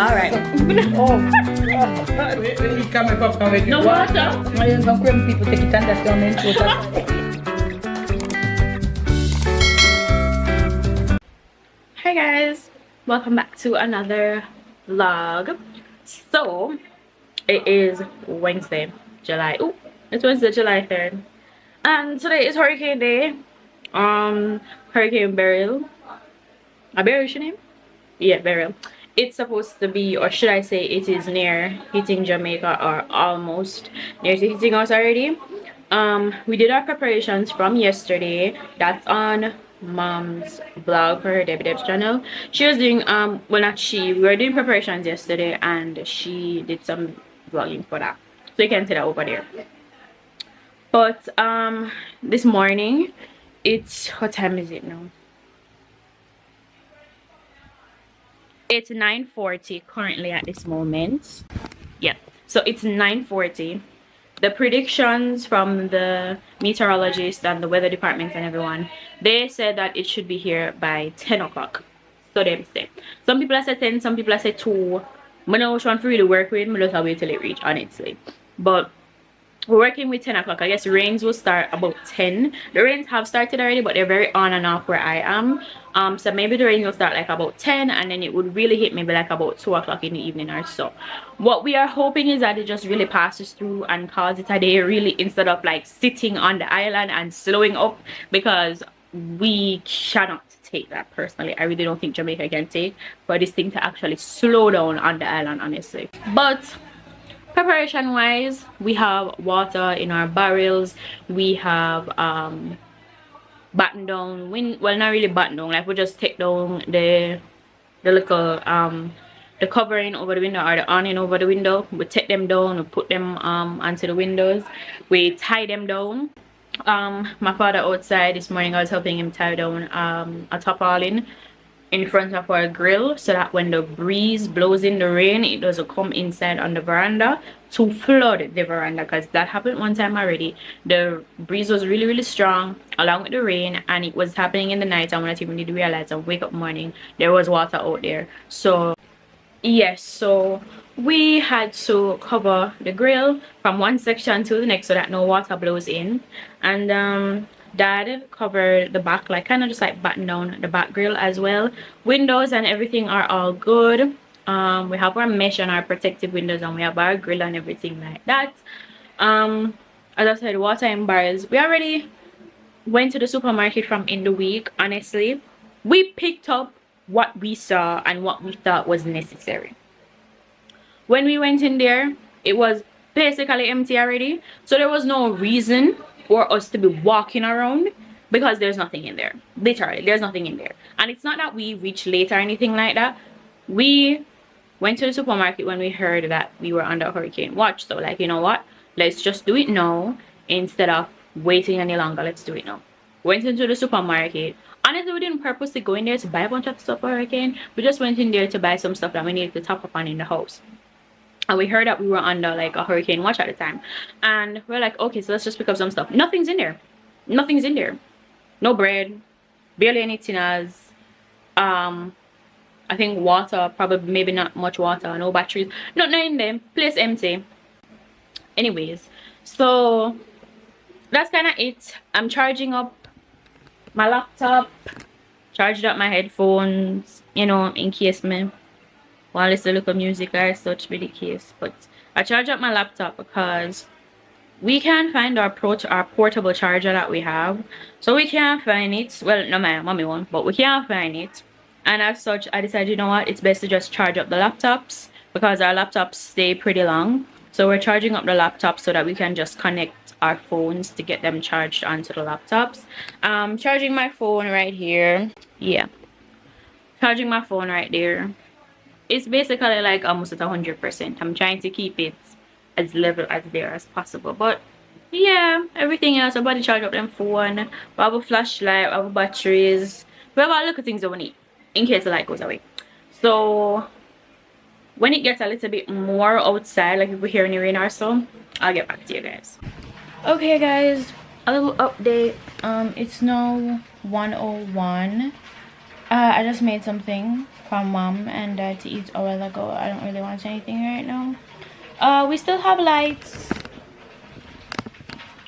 Alright. Oh, you come and pop with No water. Ngayon bang kung people take it and that's your main water. Hi guys, welcome back to another vlog. So it is Wednesday, July. Oh, it's Wednesday, July 3rd, and today is Hurricane Day. Hurricane Beryl. A Beryl, is your name? Yeah, Beryl. It's supposed to be, or should I say, it is near hitting Jamaica, or almost near to hitting us already. We did our preparations from yesterday. That's on mom's vlog for her Debbie Deb's channel. She was doing well, not she, we were doing preparations yesterday, and she did some vlogging for that, so you can see that over there. But this morning, it's, what time is it now? It's 9:40 currently at this moment. Yeah, so it's 9:40. The predictions from the meteorologists and the weather department and everyone, they said that it should be here by 10 o'clock. So they say. Some people have said 10, some people have said 2. I know which one for really work with. I just have to wait till it reach, honestly. But we're working with 10 o'clock. I guess rains will start about 10. The rains have started already, but they're very on and off where I am. So maybe the rain will start like about 10, and then it would really hit maybe like about 2 o'clock in the evening or so. What we are hoping is that it just really passes through and calls it a day, really, instead of like sitting on the island and slowing up, because we cannot take that personally. I really don't think Jamaica can take for this thing to actually slow down on the island, honestly. But preparation wise, we have water in our barrels. We have batten down well, not really batten down, like we just take down the little the covering over the window, or the awning over the window. We take them down, we put them onto the windows, we tie them down. My father outside this morning, I was helping him tie down a tarpaulin in front of our grill, so that when the breeze blows in the rain, it doesn't come inside on the veranda to flood the veranda, because that happened one time already. The breeze was really strong along with the rain, and it was happening in the night, and when I even did realize and wake up morning, there was water out there. So yes, so we had to cover the grill from one section to the next so that no water blows in. And dad covered the back, like kind of just like batten down the back grill as well. Windows and everything are all good. We have our mesh and our protective windows, and we have our grill and everything like that. As I said, water in barrels. We already went to the supermarket from in the week. Honestly, we picked up what we saw and what we thought was necessary. When we went in there, it was basically empty already, so there was no reason for us to be walking around, because there's nothing in there. Literally, there's nothing in there. And it's not that we reached late or anything like that. We went to the supermarket when we heard that we were under hurricane watch. So like, you know what, let's just do it now instead of waiting any longer. Let's do it now. Went into the supermarket. Honestly, we didn't purposely go in there to buy a bunch of stuff for hurricane. We just went in there to buy some stuff that we needed to top up on in the house. And we heard that we were under like a hurricane watch at the time, and we're like, okay, so let's just pick up some stuff. Nothing's in there. Nothing's in there. No bread, barely any tinners. I think water, probably maybe not much water. No batteries, nothing in there. Place empty. Anyways, so that's kind of it. I'm charging up my laptop, charged up my headphones, you know, in case me while it's a little music or such be the case. But I charge up my laptop because we can't find our portable charger that we have. So we can't find it. Well, no, my mommy won't, but we can't find it. And as such, I decided, you know what, it's best to just charge up the laptops, because our laptops stay pretty long. So we're charging up the laptops so that we can just connect our phones to get them charged onto the laptops. Charging my phone right here. Yeah, charging my phone right there. It's basically like almost at 100%. I'm trying to keep it as level as there as possible. But yeah, everything else, I'm about to charge up them phone. We have a flashlight, we have batteries. We have a little things that we need in case the light goes away. So when it gets a little bit more outside, like if we hear any rain or so, I'll get back to you guys. Okay guys, a little update. It's now 1:01. I just made something from mom and dad to eat a while ago. I don't really want anything right now. We still have lights,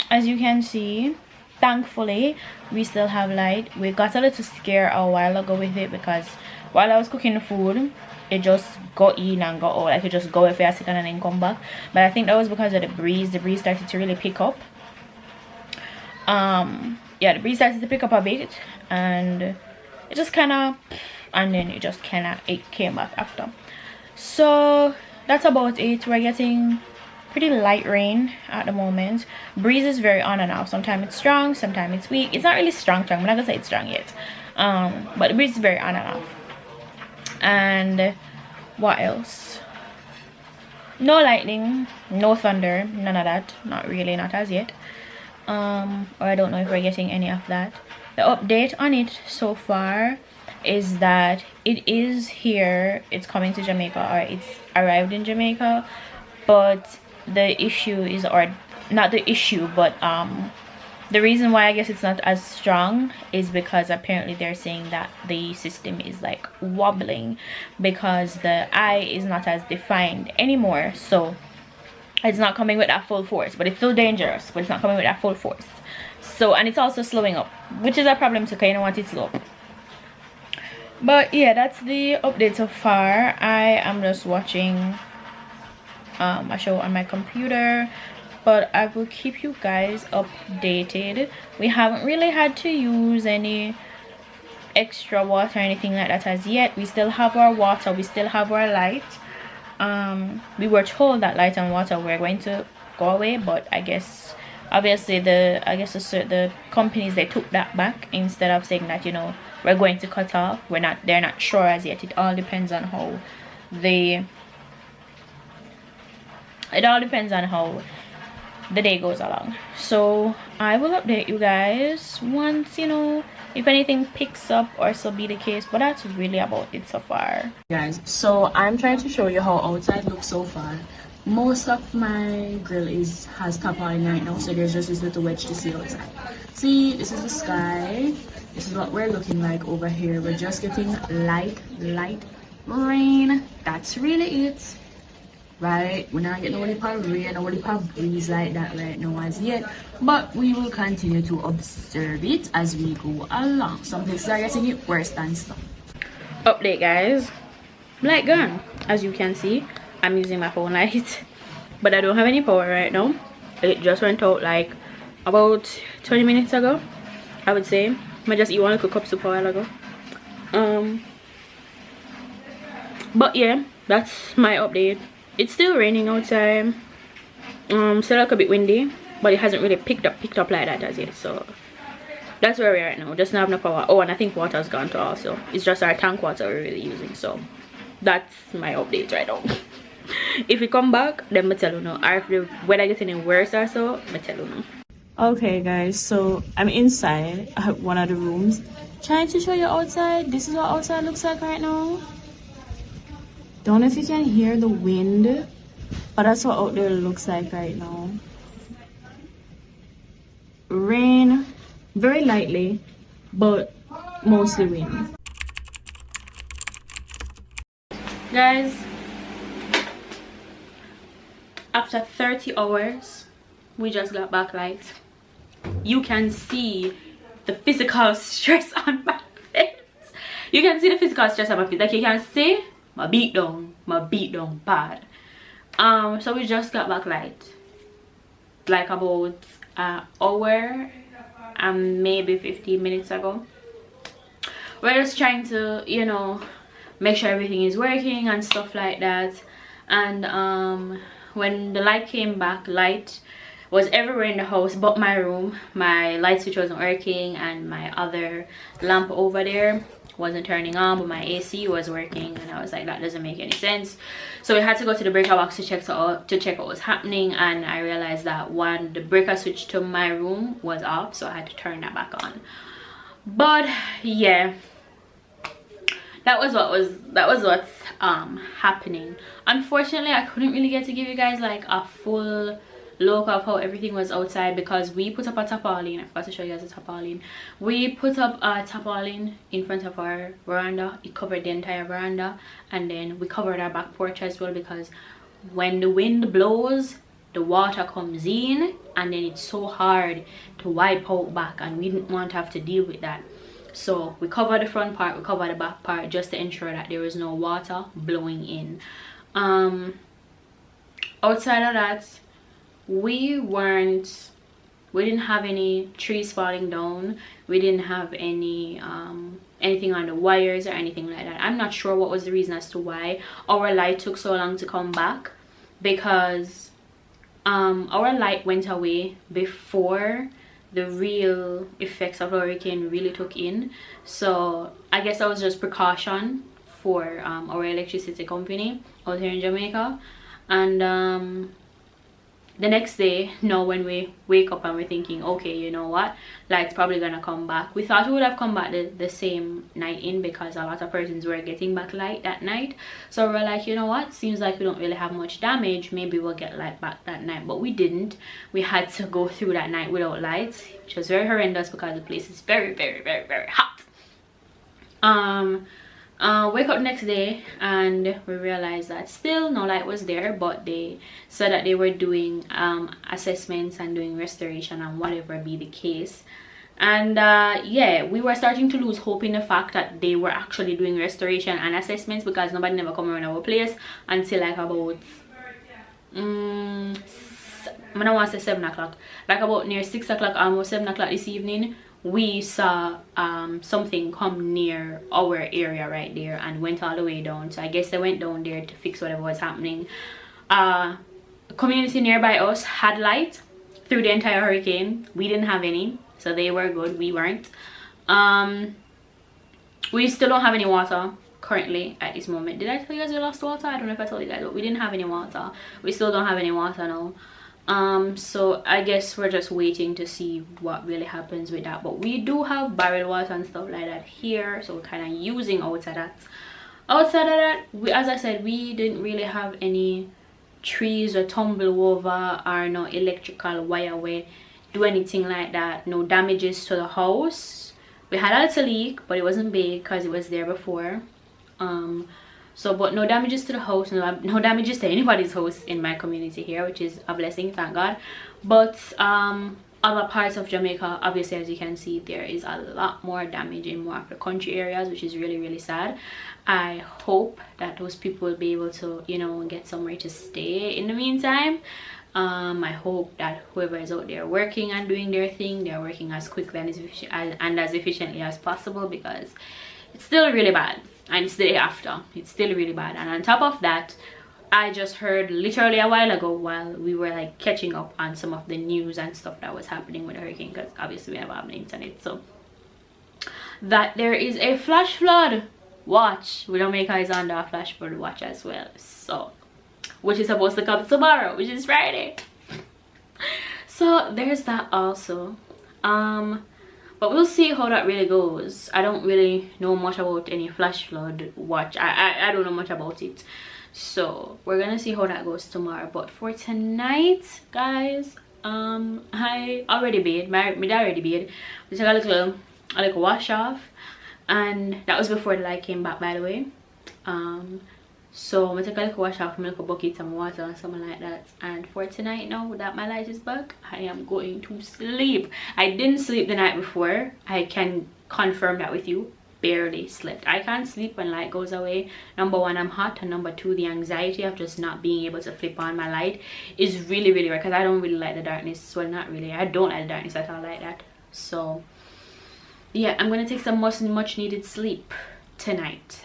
as you can see. Thankfully, we still have light. We got a little scared a while ago with it because while I was cooking the food, it just go in and go out. Like it just go away for a second and then come back. But I think that was because of the breeze. The breeze started to really pick up. Yeah, the breeze started to pick up a bit, and it just kind of, and then it came back after. So that's about it. We're getting pretty light rain at the moment. Breeze is very on and off. Sometimes it's strong, sometimes it's weak. It's not really strong. I'm not gonna say it's strong yet, but the breeze is very on and off. And what else? No lightning, no thunder, none of that. Not really, not as yet. Or I don't know if we're getting any of that. The update on it so far is that it is here. It's coming to Jamaica, or it's arrived in Jamaica, but the issue is, or not the issue, but the reason why I guess it's not as strong is because apparently they're saying that the system is like wobbling because the eye is not as defined anymore. So it's not coming with that full force, but it's still dangerous, but it's not coming with that full force. So, and it's also slowing up, which is a problem too, because you don't want it slow up. But yeah, that's the update so far. I am just watching a show on my computer, but I will keep you guys updated. We haven't really had to use any extra water or anything like that as yet. We still have our water, we still have our light. We were told that light and water were going to go away, but I guess obviously the companies, they took that back instead of saying that, you know, we're going to cut off. They're not sure as yet. It all depends on how the day goes along. So I will update you guys once, you know, if anything picks up, or so be the case. But that's really about it so far, guys. So I'm trying to show you how outside looks so far. Most of my grill has top on right now, so there's just this little wedge to see outside. See, this is the sky. This is what we're looking like over here. We're just getting light rain. That's really it, right? We're not getting any part of rain or any part of breeze like that right now as yet, but we will continue to observe it as we go along. Some places are getting it worse than some. Update, guys. Light gone. As you can see, I'm using my phone light, but I don't have any power right now. It just went out like about 20 minutes ago, I would say. I just eat one little cup soup a while ago. But yeah, that's my update. It's still raining outside. Still like a bit windy, but it hasn't really picked up like that as yet. So that's where we're at now. Just not have no power. Oh, and I think water's gone too also. It's just our tank water we're really using. So that's my update right now. If we come back, then I tell you know. Or if the weather gets any worse or so, I tell you know. Okay guys, so I'm inside at one of the rooms trying to show you outside. This is what outside looks like right now. Don't know if you can hear the wind, but that's what out there looks like right now. Rain, very lightly, but mostly wind. Guys, after 30 hours, we just got back light. You can see the physical stress on my face. You can see the physical stress on my face. Like you can see my beat down bad. So we just got back light like about an hour and maybe 15 minutes ago. We're just trying to, you know, make sure everything is working and stuff like that. And when the light came back, light was everywhere in the house but my room. My light switch wasn't working, and my other lamp over there wasn't turning on, but my AC was working, and I was like, that doesn't make any sense. So we had to go to the breaker box to check what was happening, and I realized that the breaker switch to my room was off, so I had to turn that back on. But yeah, that was what's happening. Unfortunately, I couldn't really get to give you guys like a full look of how everything was outside, because we put up a tarpaulin. I forgot to show you guys a tarpaulin. We put up a tarpaulin in front of our veranda. It covered the entire veranda, and then we covered our back porch as well, because when the wind blows, the water comes in, and then it's so hard to wipe out back, and we didn't want to have to deal with that. So we covered the front part, we covered the back part, just to ensure that there was no water blowing in. Outside of that, we didn't have any trees falling down. We didn't have any anything on the wires or anything like that. I'm not sure what was the reason as to why our light took so long to come back, because our light went away before the real effects of the hurricane really took in. So I guess that was just precaution for our electricity company out here in Jamaica. And the next day, now when we wake up and we're thinking, okay, you know what, light's probably gonna come back. We thought it would have come back the same night in, because a lot of persons were getting back light that night. So we're like, you know what, seems like we don't really have much damage, maybe we'll get light back that night. But we didn't. We had to go through that night without lights, which was very horrendous because the place is very, very, very, very hot. Wake up next day and we realized that still no light was there, but they said that they were doing assessments and doing restoration and whatever be the case. And yeah, we were starting to lose hope in the fact that they were actually doing restoration and assessments, because nobody never come around our place until like about I don't want to say 7 o'clock, like about near 6 o'clock, almost 7 o'clock this evening. We saw something come near our area right there and went all the way down. So I guess they went down there to fix whatever was happening. A community nearby us had light through the entire hurricane. We didn't have any, so they were good, we weren't. We still don't have any water currently at this moment. Did I tell you guys we lost water? I don't know if I told you guys, but we didn't have any water. We still don't have any water now. So I guess we're just waiting to see what really happens with that. But we do have barrel water and stuff like that here, so we're kind of using outside of that. As I said, we didn't really have any trees or tumble over or no electrical wire way do anything like that. No damages to the house. We had a little leak, but it wasn't big because it was there before. But no damages to the house, no damages to anybody's house in my community here, which is a blessing, thank God. But other parts of Jamaica, obviously, as you can see, there is a lot more damage in more of the country areas, which is really, really sad. I hope that those people will be able to, you know, get somewhere to stay in the meantime. I hope that whoever is out there working and doing their thing, they're working as quickly and as efficiently as possible, because it's still really bad. And it's the day after, it's still really bad. And on top of that, I just heard literally a while ago, while we were like catching up on some of the news and stuff that was happening with the hurricane, because obviously we never have the internet, so that there is a flash flood watch. We don't make eyes on the flash flood watch as well, so which is supposed to come tomorrow, which is Friday. So there's that also. But we'll see how that really goes. I don't really know much about any flash flood watch. I don't know much about it. So we're gonna see how that goes tomorrow. But for tonight, guys, I already bathed. My dad already bathed. We took a little wash off, and that was before the light came back, by the way. So I'm gonna take a little wash off, make a bucket some water and something like that. And for tonight, now that my light is back, I am going to sleep. I didn't sleep the night before. I can confirm that with you. Barely slept. I can't sleep when light goes away. Number one, I'm hot, and number two, the anxiety of just not being able to flip on my light is really, really rare, because I don't really like the darkness. Well, not really, I don't like the darkness at all like that. So yeah, I'm gonna take some much needed sleep tonight.